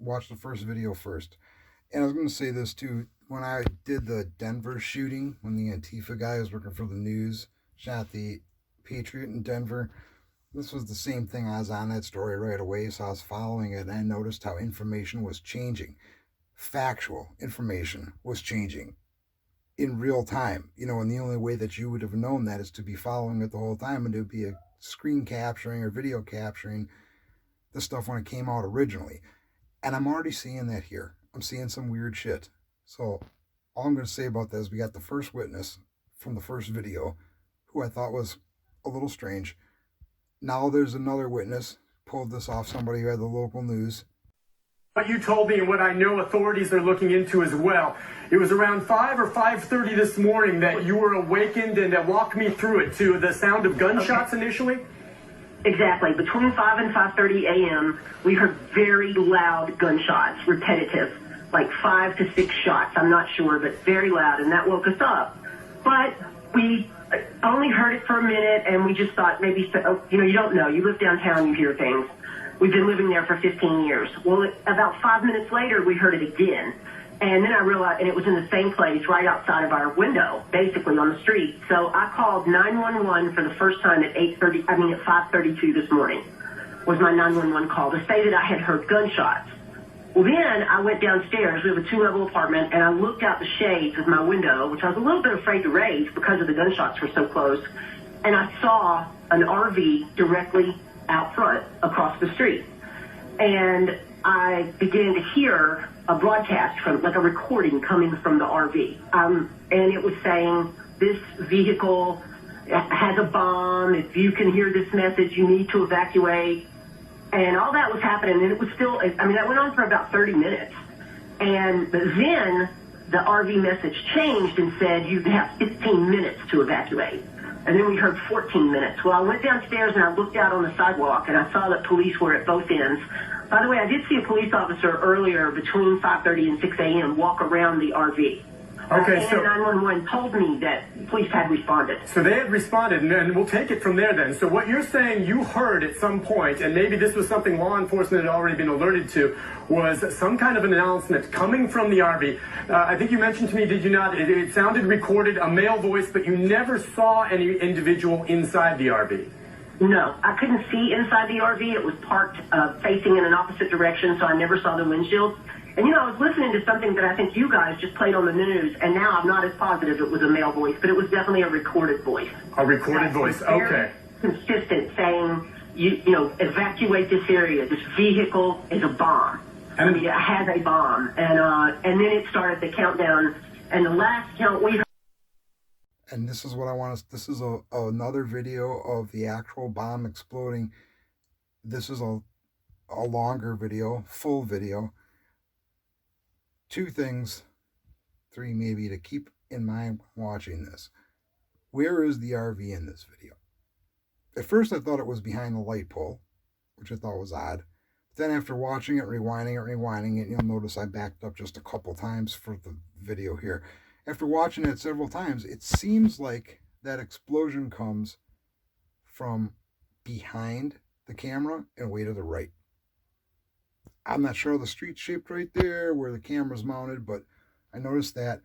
watch the first video first. And I was going to say this too. When I did the Denver shooting, when the Antifa guy was working for the news, shot the Patriot in Denver, this was the same thing. I was on that story right away, so I was following it, and I noticed how information was changing. Factual information was changing in real time, and the only way that you would have known that is to be following it the whole time, and to be a screen capturing or video capturing the stuff when it came out originally. And I'm already seeing that here. I'm seeing some weird shit. So all I'm going to say about this, we got the first witness from the first video, who I thought was a little strange. Now there's another witness, pulled this off somebody who had the local news. What you told me and what I know authorities are looking into as well. It was around 5 or 5:30 this morning that you were awakened, and walk me through it to the sound of gunshots initially. Exactly. Between 5 and 5:30 a.m., we heard very loud gunshots, repetitive, like 5 to 6 shots. I'm not sure, but very loud, and that woke us up. But we only heard it for a minute, and we just thought maybe, you don't know. You live downtown, you hear things. We've been living there for 15 years. Well, about 5 minutes later, we heard it again. And then I realized, and it was in the same place right outside of our window, basically on the street. So I called 911 for the first time at 5:32 this morning was my 911 call to say that I had heard gunshots. Well, then I went downstairs. We have a 2-level apartment, and I looked out the shades of my window, which I was a little bit afraid to raise because of the gunshots were so close. And I saw an RV directly out front across the street. And I began to hear a broadcast from, like a recording coming from the RV. And it was saying, this vehicle has a bomb. If you can hear this message, you need to evacuate. And all that was happening. And it was still, that went on for about 30 minutes. And then the RV message changed and said, you have 15 minutes to evacuate. And then we heard 14 minutes. Well, I went downstairs and I looked out on the sidewalk, and I saw that police were at both ends. By the way, I did see a police officer earlier between 5:30 and 6 a.m. walk around the RV. Okay, so 911 told me that police had responded. So they had responded, and we'll take it from there then. So what you're saying you heard at some point, and maybe this was something law enforcement had already been alerted to, was some kind of an announcement coming from the RV. I think you mentioned to me, did you not? It sounded recorded, a male voice, but you never saw any individual inside the RV. No, I couldn't see inside the RV. It was parked facing in an opposite direction, so I never saw the windshield. And, I was listening to something that I think you guys just played on the news, and now I'm not as positive it was a male voice, but it was definitely a recorded voice. A recorded voice, okay. Consistent, saying, evacuate this area. This vehicle is a bomb. It has a bomb. And then it started the countdown, and the last count we heard. And this is what I want to, this is another video of the actual bomb exploding. This is a longer video, full video. 2 things, 3 maybe, to keep in mind watching this. Where is the RV in this video? At first I thought it was behind the light pole, which I thought was odd. But then after watching it, rewinding it, you'll notice I backed up just a couple times for the video here. After watching it several times, it seems like that explosion comes from behind the camera and way to the right. I'm not sure how the street's shaped right there where the camera's mounted, but I noticed that.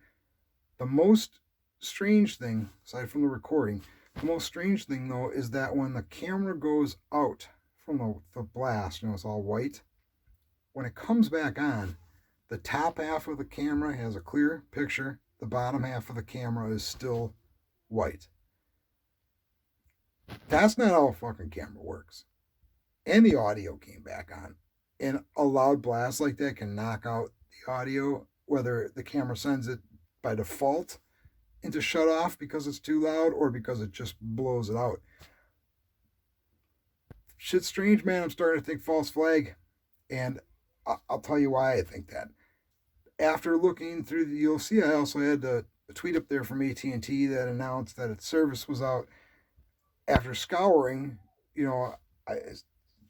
The most strange thing, aside from the recording, the most strange thing though is that when the camera goes out from the blast, it's all white, when it comes back on, the top half of the camera has a clear picture, the bottom half of the camera is still white. That's not how a fucking camera works. And the audio came back on. And a loud blast like that can knock out the audio, whether the camera sends it by default into shut off because it's too loud or because it just blows it out. Shit's strange, man. I'm starting to think false flag. And I'll tell you why I think that. After looking through, you'll see I also had a tweet up there from AT&T that announced that its service was out. After scouring,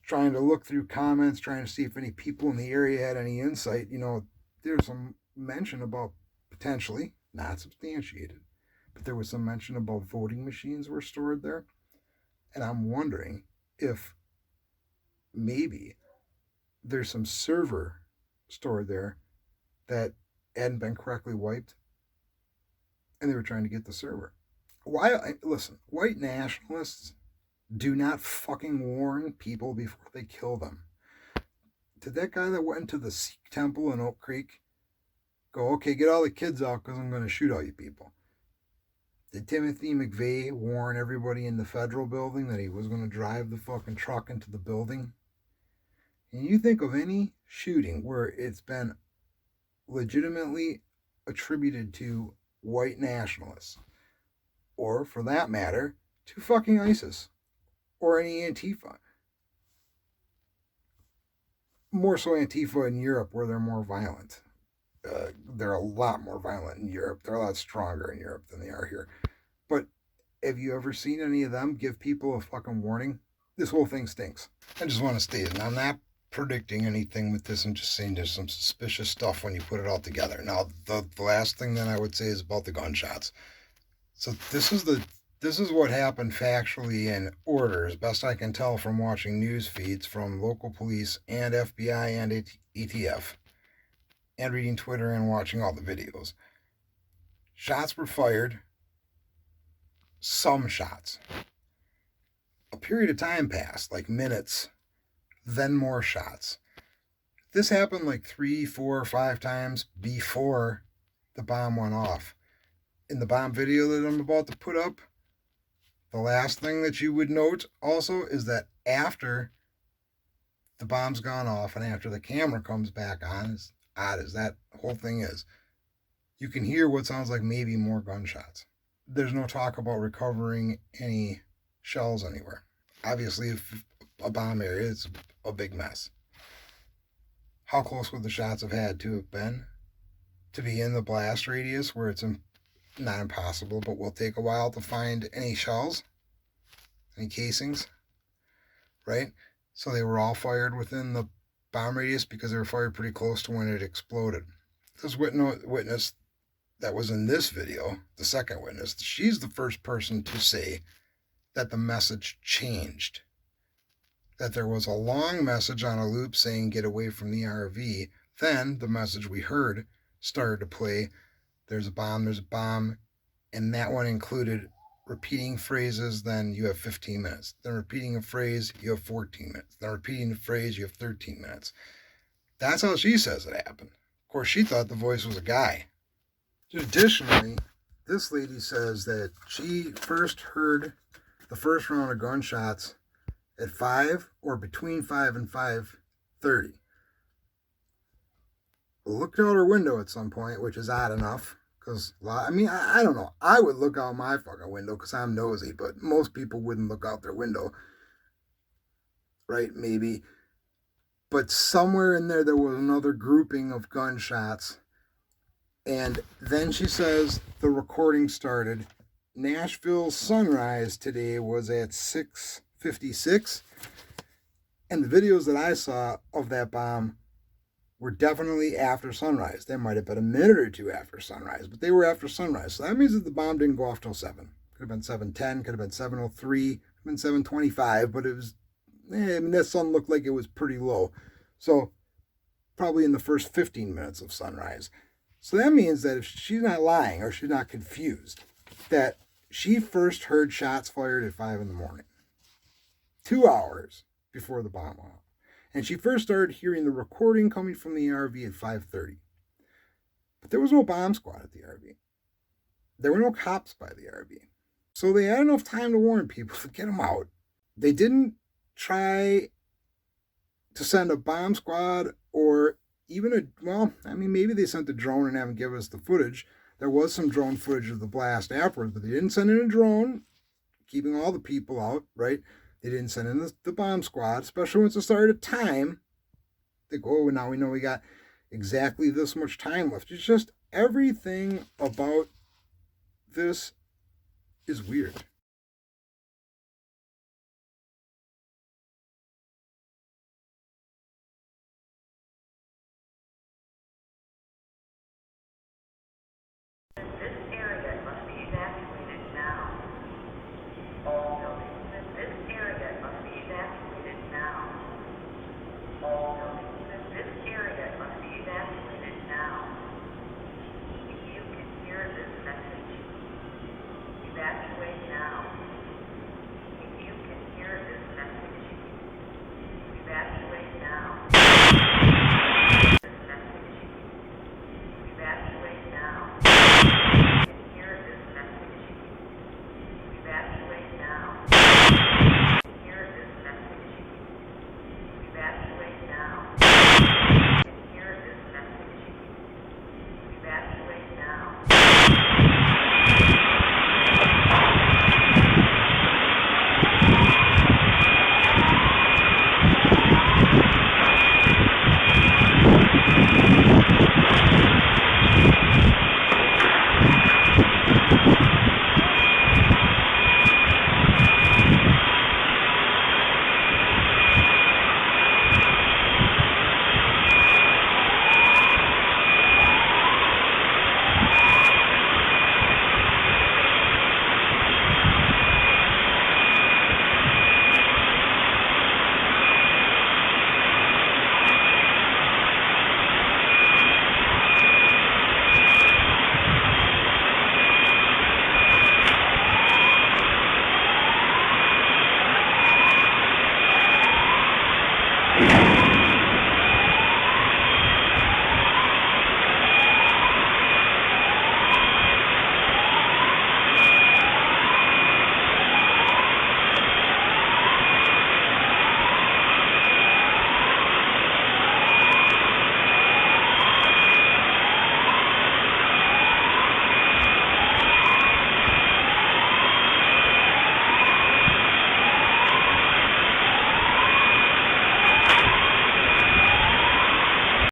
trying to look through comments, trying to see if any people in the area had any insight, there's some mention about potentially, not substantiated, but there was some mention about voting machines were stored there. And I'm wondering if maybe there's some server stored there that hadn't been correctly wiped, and they were trying to get the server. Why? Listen, white nationalists do not fucking warn people before they kill them. Did that guy that went to the Sikh temple in Oak Creek go, okay, get all the kids out because I'm going to shoot all you people? Did Timothy McVeigh warn everybody in the federal building that he was going to drive the fucking truck into the building? And you think of any shooting where it's been legitimately attributed to white nationalists, or for that matter, to fucking ISIS, or any Antifa. More so Antifa in Europe, where they're more violent. They're a lot more violent in Europe. They're a lot stronger in Europe than they are here. But have you ever seen any of them give people a fucking warning? This whole thing stinks. I just want to state it. And I'm not predicting anything with this. I'm just saying there's some suspicious stuff when you put it all together. Now, the last thing that I would say is about the gunshots. So this is what happened factually in order, as best I can tell from watching news feeds from local police and FBI and ATF, and reading Twitter and watching all the videos. Shots were fired. Some shots. A period of time passed, like minutes, then more shots. This happened like 3, 4, 5 times before the bomb went off. In the bomb video that I'm about to put up, the last thing that you would note also is that after the bomb's gone off and after the camera comes back on, as odd as that whole thing is, you can hear what sounds like maybe more gunshots. There's no talk about recovering any shells anywhere. Obviously, if a bomb area is a big mess. How close would the shots have had to have been to be in the blast radius where it's not impossible, but will take a while to find any shells, any casings, right? So they were all fired within the bomb radius because they were fired pretty close to when it exploded. This witness that was in this video, the second witness, she's the first person to say that the message changed. That there was a long message on a loop saying get away from the RV. Then the message we heard started to play, there's a bomb, and that one included repeating phrases, then you have 15 minutes. Then repeating a phrase, you have 14 minutes. Then repeating the phrase, you have 13 minutes. That's how she says it happened. Of course, she thought the voice was a guy. Additionally, this lady says that she first heard the first round of gunshots at 5 or between 5 and 5:30. Looked out her window at some point, which is odd enough. Because, I mean, I don't know. I would look out my fucking window because I'm nosy, but most people wouldn't look out their window. Right? Maybe. But somewhere in there was another grouping of gunshots. And then she says the recording started. Nashville sunrise today was at 6:56. And the videos that I saw of that bomb were definitely after sunrise. They might have been a minute or two after sunrise, but they were after sunrise. So that means that the bomb didn't go off till 7. Could have been 7:10, could have been 7:03, could have been 7:25, but it was, that sun looked like it was pretty low. So probably in the first 15 minutes of sunrise. So that means that if she's not lying or she's not confused, that she first heard shots fired at 5 in the morning, 2 hours before the bomb went off. And she first started hearing the recording coming from the RV at 5:30. But there was no bomb squad at the RV. There were no cops by the RV. So they had enough time to warn people to get them out. They didn't try to send a bomb squad or even maybe they sent a drone and haven't given us the footage. There was some drone footage of the blast afterwards, but they didn't send in a drone, keeping all the people out, right? They didn't send in the bomb squad, especially once it started at time. They go, now we know we got exactly this much time left. It's just everything about this is weird. This area must be evacuated now. All